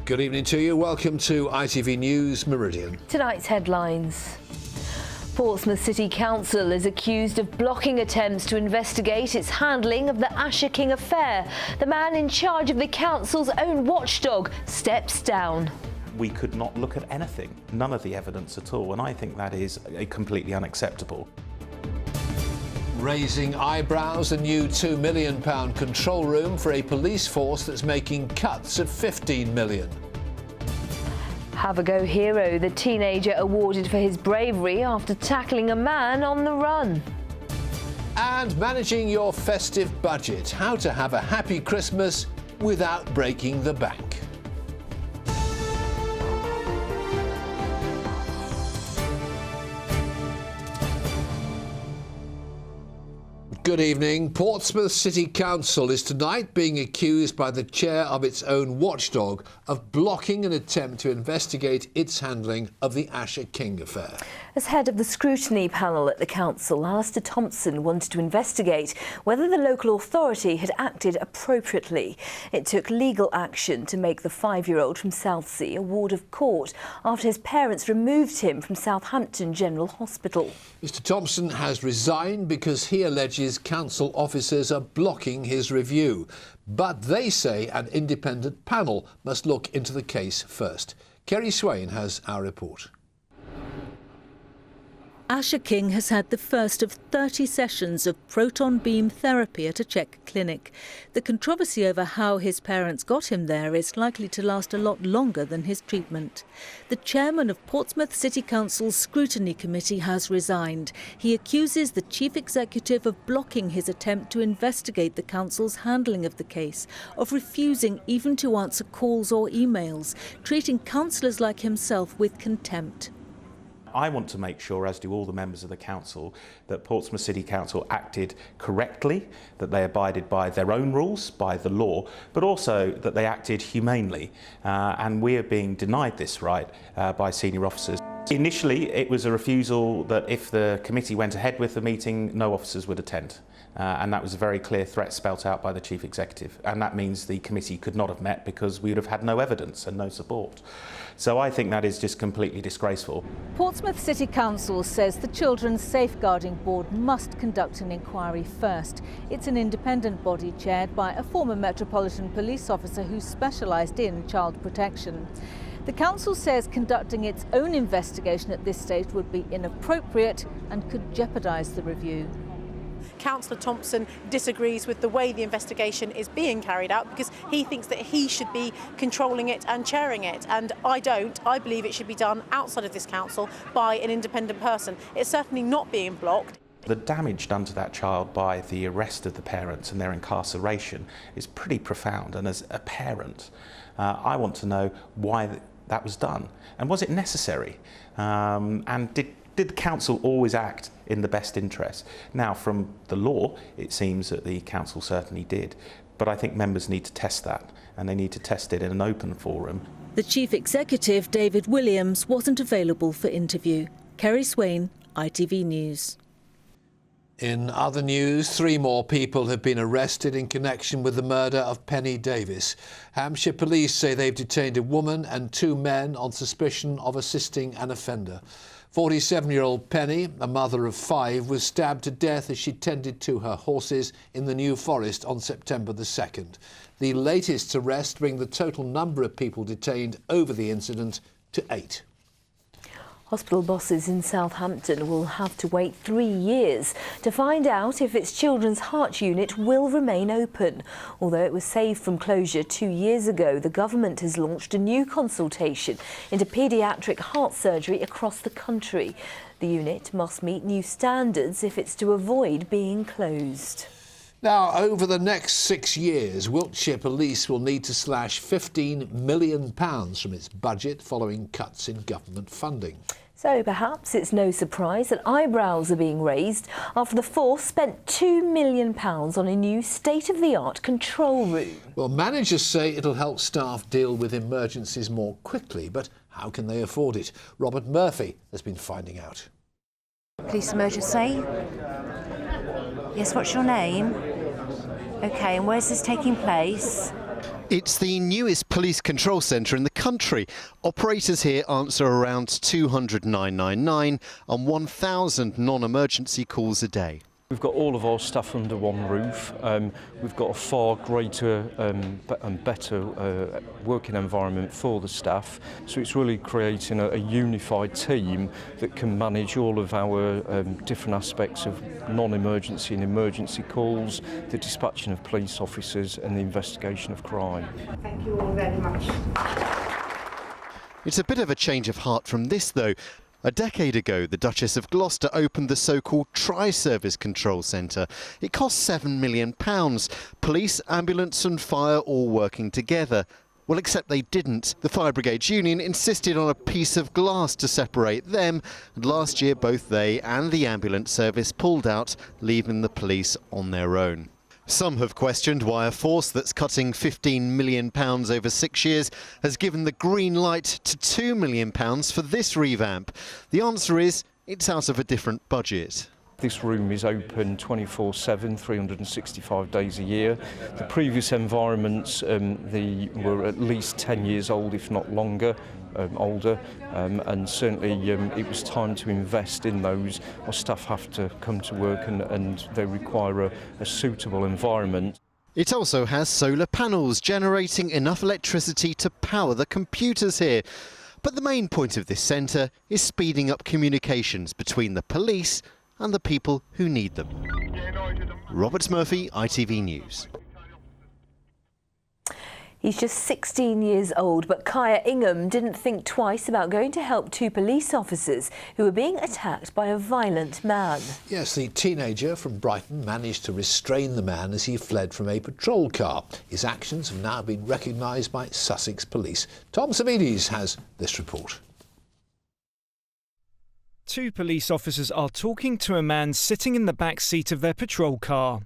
Good evening to you. Welcome to ITV News Meridian. Tonight's headlines. Portsmouth City Council is accused of blocking attempts to investigate its handling of the Asher King affair. The man in charge of the council's own watchdog steps down. We could not look at anything, none of the evidence at all, and I think that is completely unacceptable. Raising eyebrows, a new £2 million control room for a police force that's making cuts of £15 million. Have a go hero, the teenager awarded for his bravery after tackling a man on the run. And managing your festive budget, how to have a happy Christmas without breaking the bank. Good evening. Portsmouth City Council is tonight being accused by the chair of its own watchdog of blocking an attempt to investigate its handling of the Asher King affair. As head of the scrutiny panel at the council, Alistair Thompson wanted to investigate whether the local authority had acted appropriately. It took legal action to make the 5-year-old from Southsea a ward of court after his parents removed him from Southampton General Hospital. Mr Thompson has resigned because he alleges council officers are blocking his review. But they say an independent panel must look into the case first. Kerry Swain has our report. Asher King has had the first of 30 sessions of proton beam therapy at a Czech clinic. The controversy over how his parents got him there is likely to last a lot longer than his treatment. The chairman of Portsmouth City Council's Scrutiny Committee has resigned. He accuses the chief executive of blocking his attempt to investigate the council's handling of the case, of refusing even to answer calls or emails, treating councillors like himself with contempt. I want to make sure, as do all the members of the council, that Portsmouth City Council acted correctly, that they abided by their own rules, by the law, but also that they acted humanely. And we are being denied this right by senior officers. Initially, it was a refusal that if the committee went ahead with the meeting, no officers would attend. And that was a very clear threat spelt out by the chief executive. And that means the committee could not have met because we would have had no evidence and no support. So I think that is just completely disgraceful. Portsmouth City Council says the Children's Safeguarding Board must conduct an inquiry first. It's an independent body chaired by a former Metropolitan Police officer who specialised in child protection. The council says conducting its own investigation at this stage would be inappropriate and could jeopardise the review. Councillor Thompson disagrees with the way the investigation is being carried out because he thinks that he should be controlling it and chairing it, and I don't. I believe it should be done outside of this council by an independent person. It's certainly not being blocked. The damage done to that child by the arrest of the parents and their incarceration is pretty profound, and as a parent I want to know why that was done, and was it necessary, and did the council always act in the best interest? Now, from the law, it seems that the council certainly did, but I think members need to test that, and they need to test it in an open forum. The chief executive, David Williams, wasn't available for interview. Kerry Swain, ITV News. In other news, 3 more people have been arrested in connection with the murder of Penny Davis. Hampshire police say they've detained a woman and 2 men on suspicion of assisting an offender. 47-year-old Penny, a mother of 5, was stabbed to death as she tended to her horses in the New Forest on September the 2nd. The latest arrest brings the total number of people detained over the incident to 8. Hospital bosses in Southampton will have to wait 3 years to find out if its children's heart unit will remain open. Although it was saved from closure 2 years ago, the government has launched a new consultation into paediatric heart surgery across the country. The unit must meet new standards if it's to avoid being closed. Now, over the next 6 years, Wiltshire Police will need to slash £15 million from its budget following cuts in government funding. So perhaps it's no surprise that eyebrows are being raised after the force spent £2 million on a new state-of-the-art control room. Well, managers say it'll help staff deal with emergencies more quickly, but how can they afford it? Robert Murphy has been finding out. Police emergency? Yes, what's your name? OK, and where's this taking place? It's the newest police control centre in the country. Operators here answer around 200 999 and 1,000 non-emergency calls a day. We've got all of our staff under one roof. We've got a far greater and better working environment for the staff. So it's really creating a unified team that can manage all of our different aspects of non-emergency and emergency calls, the dispatching of police officers and the investigation of crime. Thank you all very much. It's a bit of a change of heart from this, though. A decade ago, the Duchess of Gloucester opened the so-called Tri-Service Control Centre. It cost £7 million. Police, ambulance and fire all working together. Well, except they didn't. The Fire Brigades Union insisted on a piece of glass to separate them, and last year both they and the ambulance service pulled out, leaving the police on their own. Some have questioned why a force that's cutting £15 million over 6 years has given the green light to £2 million for this revamp. The answer is it's out of a different budget. This room is open 24/7, 365 days a year. The previous environments were at least 10 years old, if not longer. Older, and certainly it was time to invest in those. Our staff have to come to work and they require a suitable environment. It also has solar panels generating enough electricity to power the computers here. But the main point of this centre is speeding up communications between the police and the people who need them. Robert Murphy, ITV News. He's just 16 years old, but Kaya Ingham didn't think twice about going to help two police officers who were being attacked by a violent man. Yes, the teenager from Brighton managed to restrain the man as he fled from a patrol car. His actions have now been recognised by Sussex Police. Tom Savides has this report. Two police officers are talking to a man sitting in the back seat of their patrol car.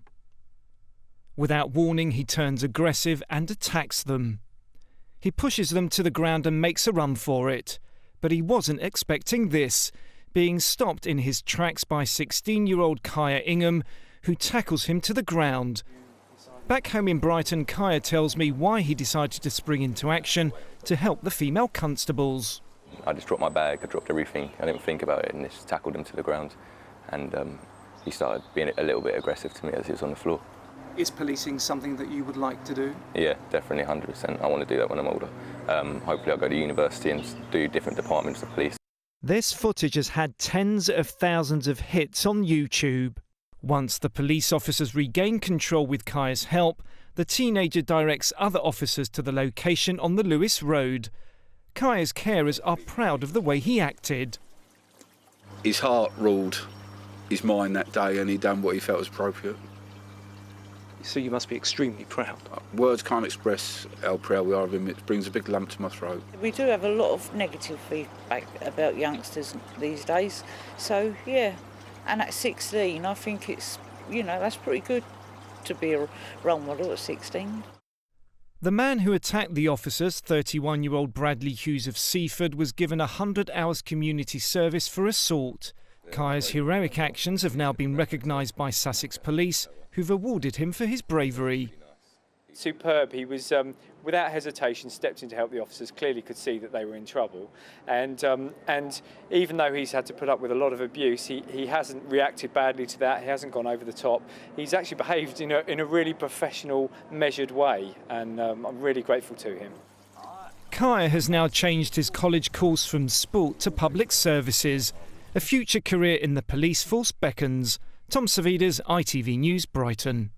Without warning, he turns aggressive and attacks them. He pushes them to the ground and makes a run for it. But he wasn't expecting this, being stopped in his tracks by 16-year-old Kaya Ingham, who tackles him to the ground. Back home in Brighton, Kaya tells me why he decided to spring into action to help the female constables. I just dropped my bag, I dropped everything, I didn't think about it and just tackled him to the ground. And he started being a little bit aggressive to me as he was on the floor. Is policing something that you would like to do? Yeah, definitely, 100%. I want to do that when I'm older. Hopefully I'll go to university and do different departments of police. This footage has had tens of thousands of hits on YouTube. Once the police officers regain control with Kaya's help, the teenager directs other officers to the location on the Lewis Road. Kaya's carers are proud of the way he acted. His heart ruled his mind that day and he done what he felt was appropriate. So you must be extremely proud. Words can't express how proud we are of him. It brings a big lump to my throat. We do have a lot of negative feedback about youngsters these days. So, yeah, and at 16, I think it's, that's pretty good to be a role model at 16. The man who attacked the officers, 31-year-old Bradley Hughes of Seaford, was given 100 hours community service for assault. Kaya's heroic actions have now been recognised by Sussex Police, who've awarded him for his bravery. Superb. He was, without hesitation, stepped in to help the officers, clearly could see that they were in trouble. And even though he's had to put up with a lot of abuse, he hasn't reacted badly to that. He hasn't gone over the top. He's actually behaved in a really professional, measured way, and I'm really grateful to him. Kaya has now changed his college course from sport to public services. A future career in the police force beckons. Tom Savides, ITV News, Brighton.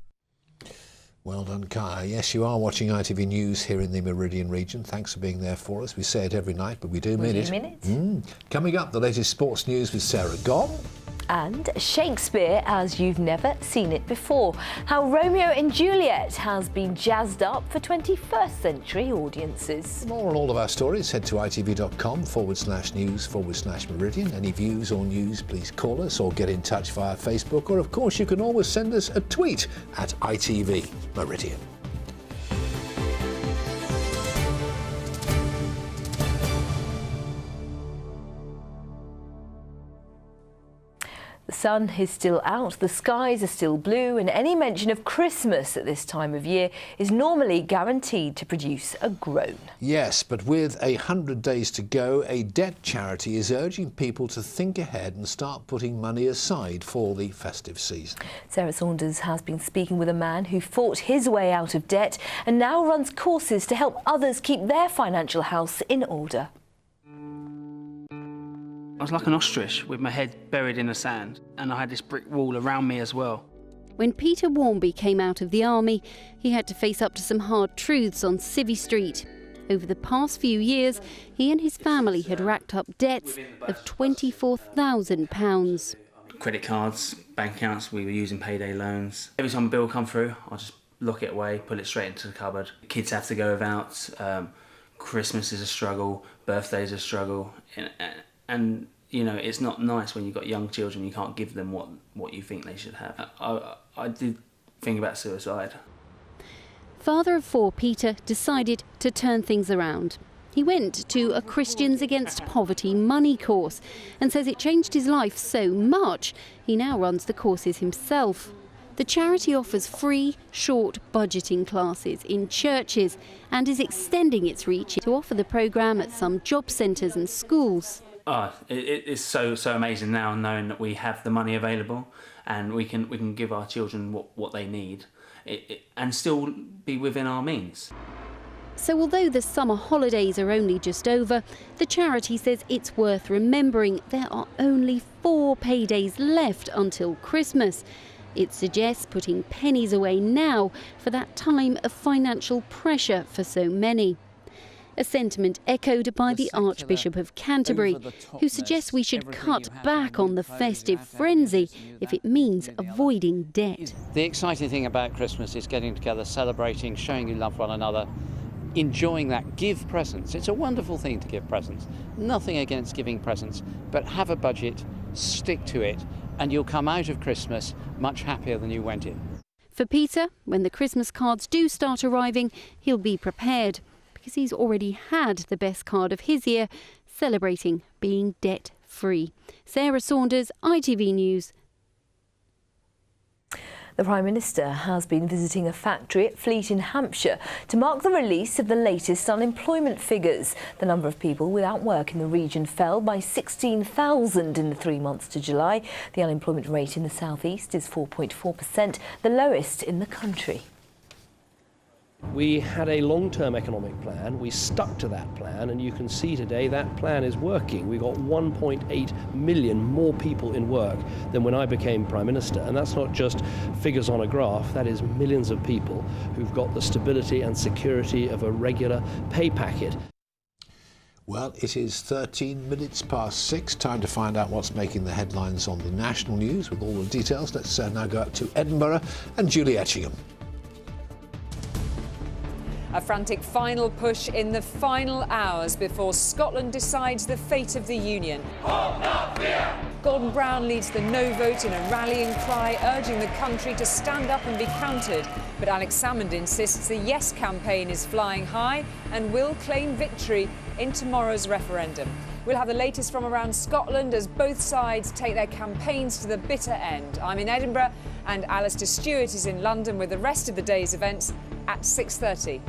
Well done, Kaya. Yes, you are watching ITV News here in the Meridian region. Thanks for being there for us. We say it every night, but we do mean it. Coming up, the latest sports news with Sarah Gong. And Shakespeare as you've never seen it before. How Romeo and Juliet has been jazzed up for 21st century audiences. For more on all of our stories, head to itv.com/news/Meridian. Any views or news, please call us or get in touch via Facebook. Or, of course, you can always send us a tweet at ITV Meridian. The sun is still out, the skies are still blue, and any mention of Christmas at this time of year is normally guaranteed to produce a groan. Yes, but with 100 days to go, a debt charity is urging people to think ahead and start putting money aside for the festive season. Sarah Saunders has been speaking with a man who fought his way out of debt and now runs courses to help others keep their financial house in order. I was like an ostrich with my head buried in the sand, and I had this brick wall around me as well. When Peter Warmby came out of the army, he had to face up to some hard truths on Civvy Street. Over the past few years, he and his family had racked up debts of £24,000. Credit cards, bank accounts, we were using payday loans. Every time a bill come through, I'll just lock it away, put it straight into the cupboard. Kids have to go without, Christmas is a struggle, birthdays a struggle, and you know, it's not nice when you've got young children, you can't give them what you think they should have. I did think about suicide. Father of four, Peter decided to turn things around. He went to a Christians Against Poverty money course and says it changed his life so much, he now runs the courses himself. The charity offers free, short budgeting classes in churches and is extending its reach to offer the programme at some job centres and schools. It's so amazing now knowing that we have the money available and we can give our children what they need and still be within our means. So although the summer holidays are only just over, the charity says it's worth remembering there are only 4 paydays left until Christmas. It suggests putting pennies away now for that time of financial pressure for so many. A sentiment echoed by the Archbishop of Canterbury, who suggests we should cut back on the festive frenzy if it means avoiding debt. The exciting thing about Christmas is getting together, celebrating, showing you love one another, enjoying that. Give presents. It's a wonderful thing to give presents. Nothing against giving presents, but have a budget, stick to it, and you'll come out of Christmas much happier than you went in. For Peter, when the Christmas cards do start arriving, he'll be prepared, because he's already had the best card of his year, celebrating being debt-free. Sarah Saunders, ITV News. The Prime Minister has been visiting a factory at Fleet in Hampshire to mark the release of the latest unemployment figures. The number of people without work in the region fell by 16,000 in the 3 months to July. The unemployment rate in the South East is 4.4%, the lowest in the country. We had a long-term economic plan, we stuck to that plan, and you can see today that plan is working. We've got 1.8 million more people in work than when I became Prime Minister, and that's not just figures on a graph, that is millions of people who've got the stability and security of a regular pay packet. Well, it is 13 minutes past 6. Time to find out what's making the headlines on the national news with all the details. Let's now go up to Edinburgh and Julie Etchingham. A frantic final push in the final hours before Scotland decides the fate of the Union. Hope not fear. Gordon Brown leads the no vote in a rallying cry, urging the country to stand up and be counted. But Alex Salmond insists the Yes campaign is flying high and will claim victory in tomorrow's referendum. We'll have the latest from around Scotland as both sides take their campaigns to the bitter end. I'm in Edinburgh and Alistair Stewart is in London with the rest of the day's events at 6:30.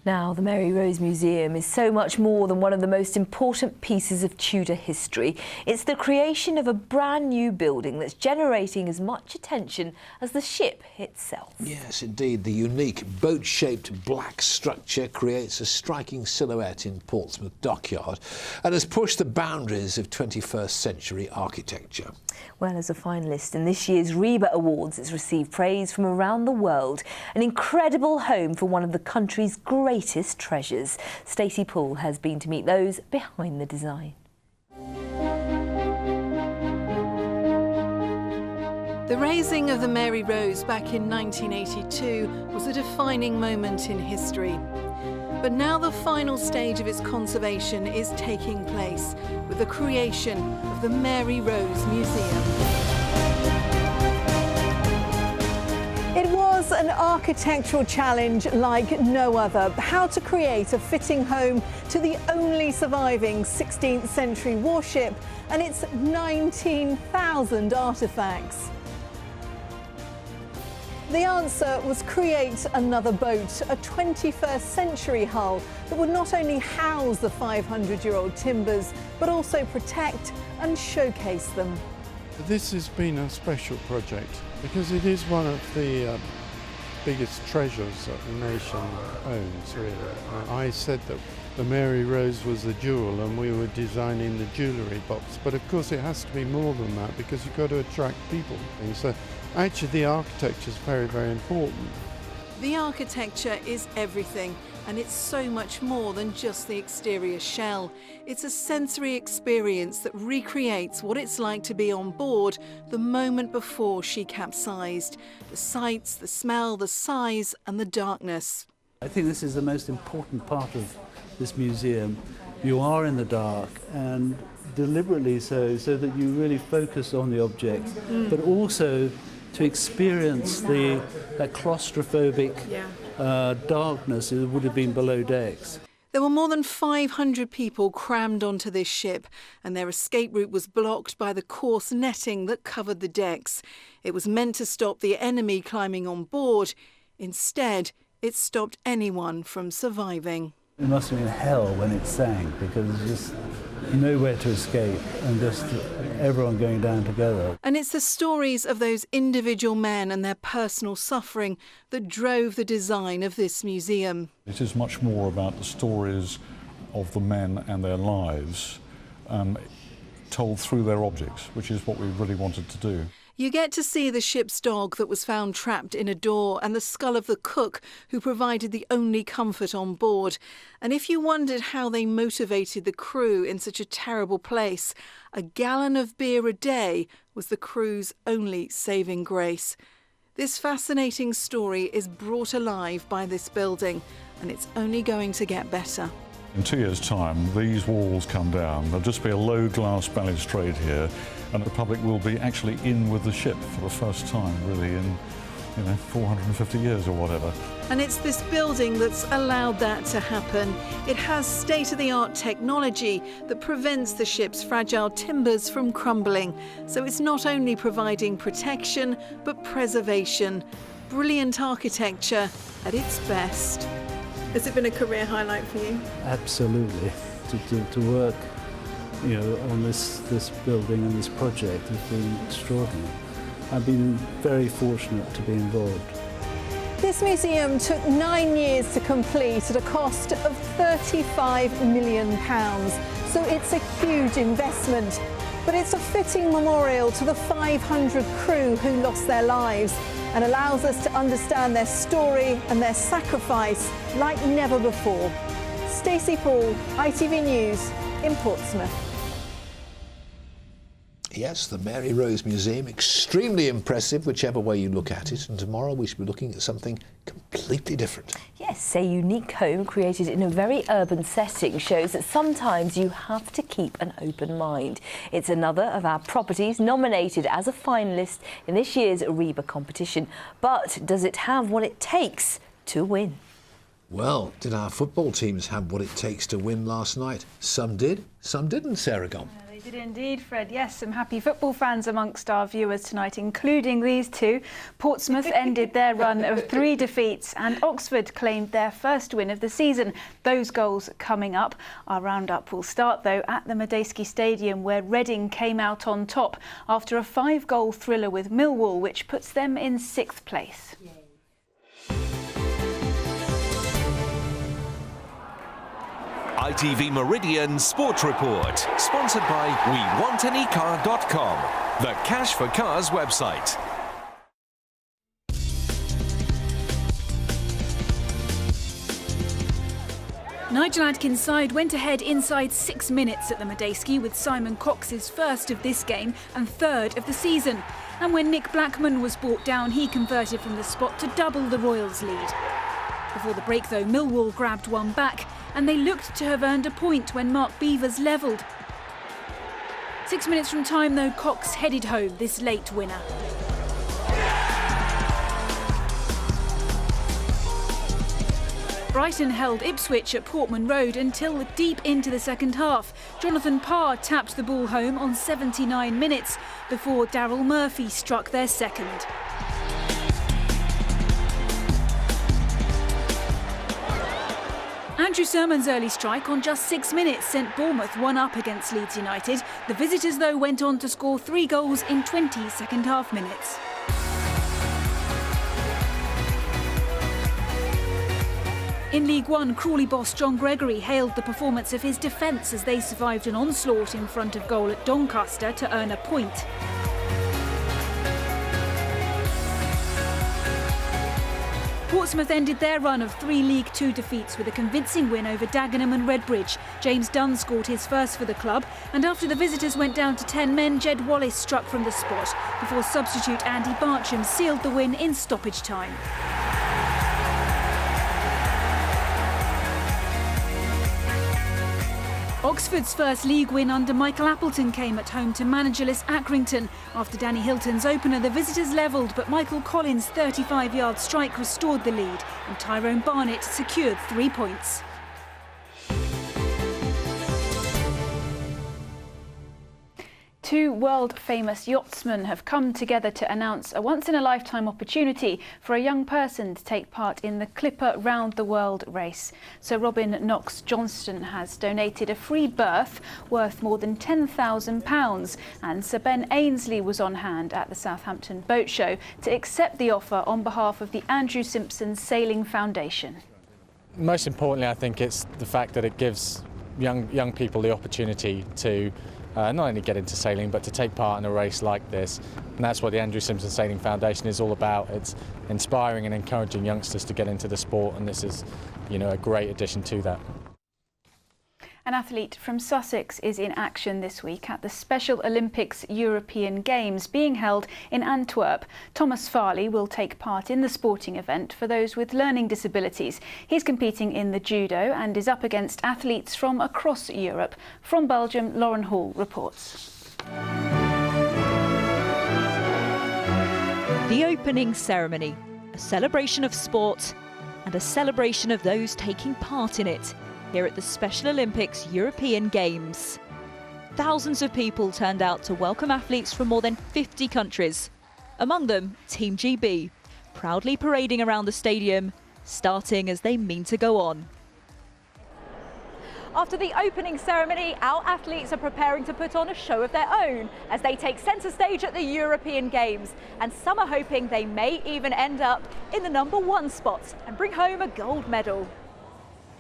Now, the Mary Rose Museum is so much more than one of the most important pieces of Tudor history. It's the creation of a brand new building that's generating as much attention as the ship itself. Yes, indeed. The unique boat-shaped black structure creates a striking silhouette in Portsmouth Dockyard and has pushed the boundaries of 21st century architecture. Well, as a finalist in this year's Reba Awards, it's received praise from around the world. An incredible home for one of the country's greatest treasures. Stacey Poole has been to meet those behind the design. The raising of the Mary Rose back in 1982 was a defining moment in history. But now the final stage of its conservation is taking place with the creation of the Mary Rose Museum. It was an architectural challenge like no other. How to create a fitting home to the only surviving 16th century warship and its 19,000 artefacts. The answer was create another boat, a 21st century hull that would not only house the 500-year-old timbers, but also protect and showcase them. This has been a special project because it is one of the biggest treasures that the nation owns, really. I said that the Mary Rose was the jewel and we were designing the jewellery box, but of course it has to be more than that because you've got to attract people. And so actually the architecture is very, very important. The architecture is everything, and it's so much more than just the exterior shell. It's a sensory experience that recreates what it's like to be on board the moment before she capsized. The sights, the smell, the size and the darkness. I think this is the most important part of this museum. You are in the dark, and deliberately so that you really focus on the object, but also to experience that claustrophobic darkness that would have been below decks. There were more than 500 people crammed onto this ship, and their escape route was blocked by the coarse netting that covered the decks. It was meant to stop the enemy climbing on board. Instead, it stopped anyone from surviving. It must have been hell when it sank, because there's just nowhere to escape and just everyone going down together. And it's the stories of those individual men and their personal suffering that drove the design of this museum. It is much more about the stories of the men and their lives told through their objects, which is what we really wanted to do. You get to see the ship's dog that was found trapped in a door and the skull of the cook who provided the only comfort on board. And if you wondered how they motivated the crew in such a terrible place, a gallon of beer a day was the crew's only saving grace. This fascinating story is brought alive by this building, and it's only going to get better. In 2 years' time, these walls come down. There'll just be a low glass balustrade here, and the public will be actually in with the ship for the first time, really, in 450 years or whatever. And it's this building that's allowed that to happen. It has state-of-the-art technology that prevents the ship's fragile timbers from crumbling. So it's not only providing protection, but preservation. Brilliant architecture at its best. Has it been a career highlight for you? Absolutely. To work on this building and this project has been extraordinary. I've been very fortunate to be involved. This museum took 9 years to complete at a cost of £35 million. So it's a huge investment. But it's a fitting memorial to the 500 crew who lost their lives and allows us to understand their story and their sacrifice like never before. Stacey Paul, ITV News in Portsmouth. Yes, the Mary Rose Museum, extremely impressive whichever way you look at it, and tomorrow we should be looking at something completely different. Yes, a unique home created in a very urban setting shows that sometimes you have to keep an open mind. It's another of our properties nominated as a finalist in this year's REBA competition. But does it have what it takes to win? Well, did our football teams have what it takes to win last night? Some did, some didn't, Sarah Gombe. Did indeed, Fred. Yes, some happy football fans amongst our viewers tonight, including these two. Portsmouth ended their run of 3 defeats and Oxford claimed their first win of the season. Those goals coming up. Our roundup will start, though, at the Medeski Stadium, where Reading came out on top after a 5-goal thriller with Millwall, which puts them in 6th place. ITV Meridian Sports Report, sponsored by WeWantAnyCar.com, the Cash for Cars website. Nigel Adkins' side went ahead inside 6 minutes at the Medeski with Simon Cox's first of this game and 3rd of the season. And when Nick Blackman was brought down, he converted from the spot to double the Royals' lead. Before the break, though, Millwall grabbed one back, and they looked to have earned a point when Mark Beavers levelled. 6 minutes from time, though, Cox headed home this late winner. Brighton held Ipswich at Portman Road until deep into the second half. Jonathan Parr tapped the ball home on 79 minutes before Daryl Murphy struck their second. Andrew Surman's early strike on just 6 minutes sent Bournemouth 1-up against Leeds United. The visitors, though, went on to score 3 goals in 20 second-half minutes. In League One, Crawley boss John Gregory hailed the performance of his defence as they survived an onslaught in front of goal at Doncaster to earn a point. Portsmouth ended their run of 3 League Two defeats with a convincing win over Dagenham and Redbridge. James Dunn scored his first for the club, and after the visitors went down to 10 men, Jed Wallace struck from the spot before substitute Andy Barcham sealed the win in stoppage time. Oxford's first league win under Michael Appleton came at home to managerless Accrington. After Danny Hilton's opener, the visitors levelled, but Michael Collins' 35-yard strike restored the lead, and Tyrone Barnett secured 3 points. Two world-famous yachtsmen have come together to announce a once-in-a-lifetime opportunity for a young person to take part in the Clipper Round the World race. Sir Robin Knox Johnston has donated a free berth worth more than £10,000, and Sir Ben Ainsley was on hand at the Southampton Boat Show to accept the offer on behalf of the Andrew Simpson Sailing Foundation. Most importantly, I think it's the fact that it gives young people the opportunity to not only get into sailing, but to take part in a race like this. And that's what the Andrew Simpson Sailing Foundation is all about. It's inspiring and encouraging youngsters to get into the sport, and this is, a great addition to that. An athlete from Sussex is in action this week at the Special Olympics European Games being held in Antwerp. Thomas Farley will take part in the sporting event for those with learning disabilities. He's competing in the judo and is up against athletes from across Europe. From Belgium, Lauren Hall reports. The opening ceremony, a celebration of sport and a celebration of those taking part in it. Here at the Special Olympics European Games. Thousands of people turned out to welcome athletes from more than 50 countries. Among them, Team GB, proudly parading around the stadium, starting as they mean to go on. After the opening ceremony, our athletes are preparing to put on a show of their own as they take centre stage at the European Games. And some are hoping they may even end up in the #1 spot and bring home a gold medal.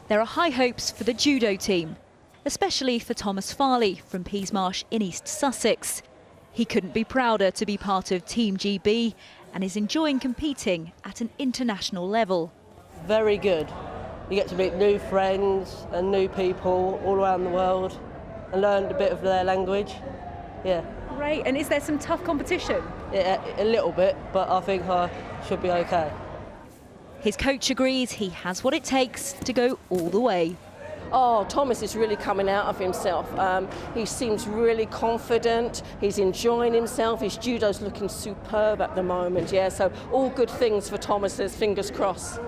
There are high hopes for the judo team, especially for Thomas Farley from Peasmarsh in East Sussex. He couldn't be prouder to be part of Team GB and is enjoying competing at an international level. Very good. You get to meet new friends and new people all around the world and learn a bit of their language. Yeah. Great. And is there some tough competition? Yeah, a little bit, but I think I should be okay. His coach agrees he has what it takes to go all the way. Oh, Thomas is really coming out of himself. He seems really confident. He's enjoying himself. His judo's looking superb at the moment. Yeah, so all good things for Thomas's, fingers crossed.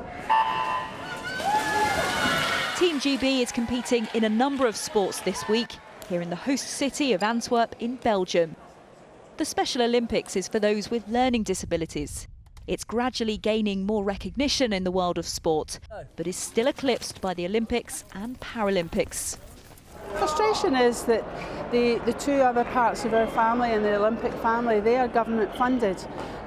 Team GB is competing in a number of sports this week, here in the host city of Antwerp in Belgium. The Special Olympics is for those with learning disabilities. It's gradually gaining more recognition in the world of sport, but is still eclipsed by the Olympics and Paralympics. Frustration is that the two other parts of our family and the Olympic family, they are government funded.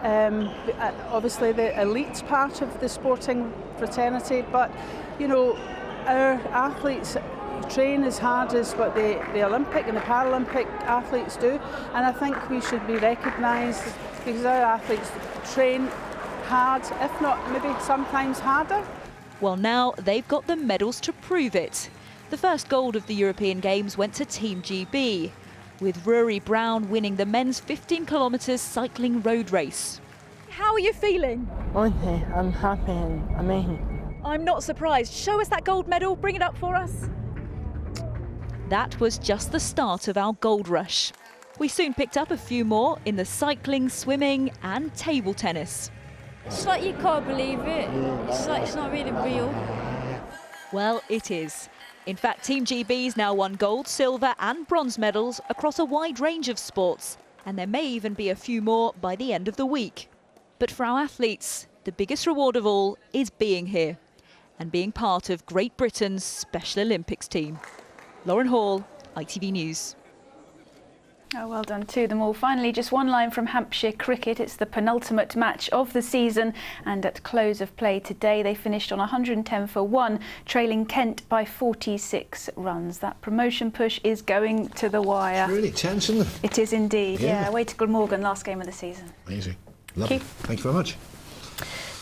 Obviously the elite part of the sporting fraternity, but our athletes train as hard as what the Olympic and the Paralympic athletes do, and I think we should be recognised because our athletes train hard, if not maybe sometimes harder. Well, now they've got the medals to prove it. The first gold of the European Games went to Team GB, with Rory Brown winning the men's 15 kilometres cycling road race. How are you feeling? Okay, I'm happy and amazing. I'm not surprised. Show us that gold medal, bring it up for us. That was just the start of our gold rush. We soon picked up a few more in the cycling, swimming and table tennis. It's like you can't believe it. It's like it's not really real. Well, it is. In fact, Team GB's now won gold, silver and bronze medals across a wide range of sports, and there may even be a few more by the end of the week. But for our athletes, the biggest reward of all is being here and being part of Great Britain's Special Olympics team. Lauren Hall, ITV News. Oh, well done to them all. Finally, just one line from Hampshire cricket. It's the penultimate match of the season, and at close of play today they finished on 110 for 1, trailing Kent by 46 runs. That promotion push is going to the wire. It's really tense, isn't it? It is indeed, Yeah. Away to Glamorgan, last game of the season. Amazing. Lovely. Thank you very much.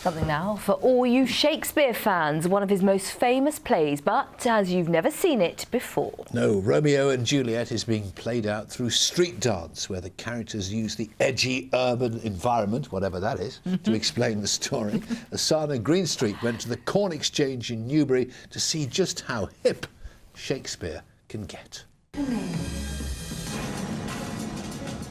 Something now for all you Shakespeare fans, one of his most famous plays, but as you've never seen it before. No, Romeo and Juliet is being played out through street dance, where the characters use the edgy urban environment, whatever that is, to explain the story. Asana Greenstreet went to the Corn Exchange in Newbury to see just how hip Shakespeare can get.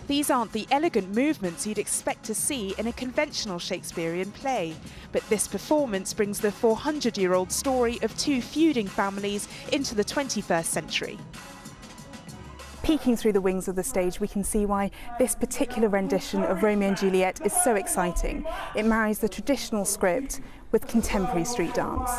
These aren't the elegant movements you'd expect to see in a conventional Shakespearean play, but this performance brings the 400-year-old story of two feuding families into the 21st century. Peeking through the wings of the stage, we can see why this particular rendition of Romeo and Juliet is so exciting. It marries the traditional script with contemporary street dance.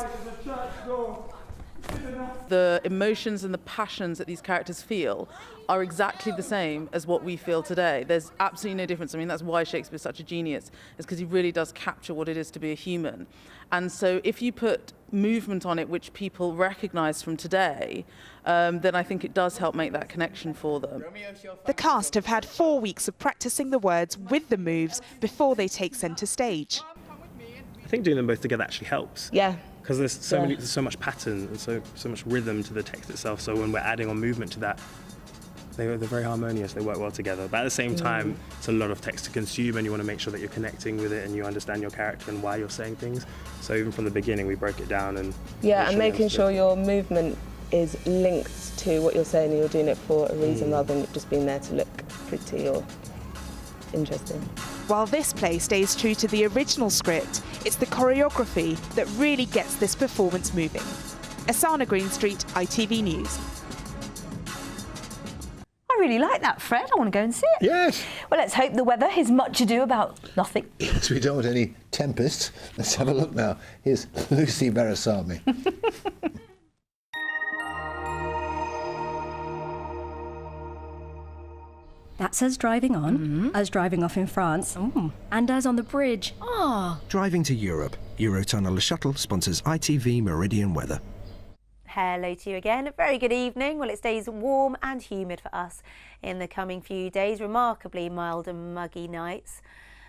The emotions and the passions that these characters feel are exactly the same as what we feel today. There's absolutely no difference. I mean, that's why Shakespeare's such a genius, is because he really does capture what it is to be a human. And so if you put movement on it which people recognise from today, then I think it does help make that connection for them. The cast have had 4 weeks of practicing the words with the moves before they take centre stage. I think doing them both together actually helps. Yeah. Because there's so much pattern and so much rhythm to the text itself. So when we're adding on movement to that, they're very harmonious. They work well together. But at the same time, it's a lot of text to consume, and you want to make sure that you're connecting with it and you understand your character and why you're saying things. So even from the beginning, we broke it down and and making sure your movement is linked to what you're saying and you're doing it for a reason rather than just being there to look pretty or interesting. While this play stays true to the original script, it's the choreography that really gets this performance moving. Asana Greenstreet, ITV News. I really like that, Fred. I want to go and see it. Yes. Well, let's hope the weather is much ado about nothing. Yes, we don't want any tempests. Let's have a look now. Here's Lucy Berasami. That's us driving on, us driving off in France, and us on the bridge. Driving to Europe. Eurotunnel Shuttle sponsors ITV Meridian weather. Hello to you again. A very good evening. Well, it stays warm and humid for us in the coming few days. Remarkably mild and muggy nights.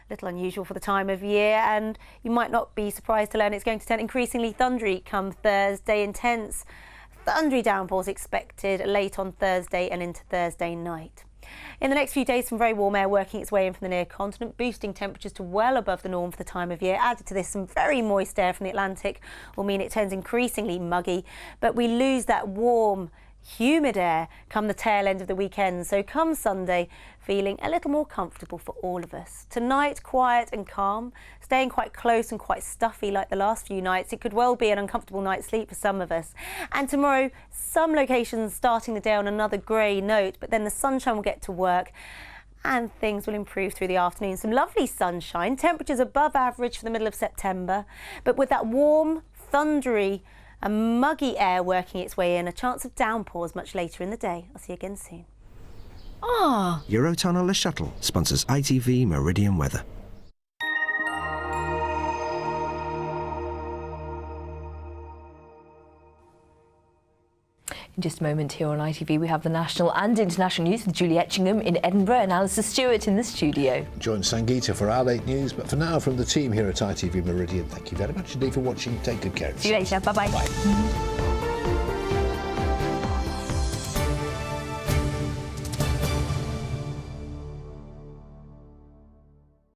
Little unusual for the time of year, and you might not be surprised to learn it's going to turn increasingly thundery come Thursday. Intense thundery downpours expected late on Thursday and into Thursday night. In the next few days, some very warm air working its way in from the near continent, boosting temperatures to well above the norm for the time of year. Added to this, some very moist air from the Atlantic will mean it turns increasingly muggy, but we lose that warm, humid air come the tail end of the weekend. So come Sunday, feeling a little more comfortable for all of us. Tonight, quiet and calm, staying quite close and quite stuffy like the last few nights. It could well be an uncomfortable night's sleep for some of us. And tomorrow, some locations starting the day on another grey note, but then the sunshine will get to work and things will improve through the afternoon. Some lovely sunshine, temperatures above average for the middle of September, but with that warm, thundery and muggy air working its way in, a chance of downpours much later in the day. I'll see you again soon. Eurotunnel Shuttle sponsors ITV Meridian weather. In just a moment here on ITV, we have the national and international news with Julie Etchingham in Edinburgh and Alistair Stewart in the studio. Join Sangeeta for our late news, but for now, from the team here at ITV Meridian, thank you very much indeed for watching. Take good care of yourselves. See you later. Bye-bye. Bye.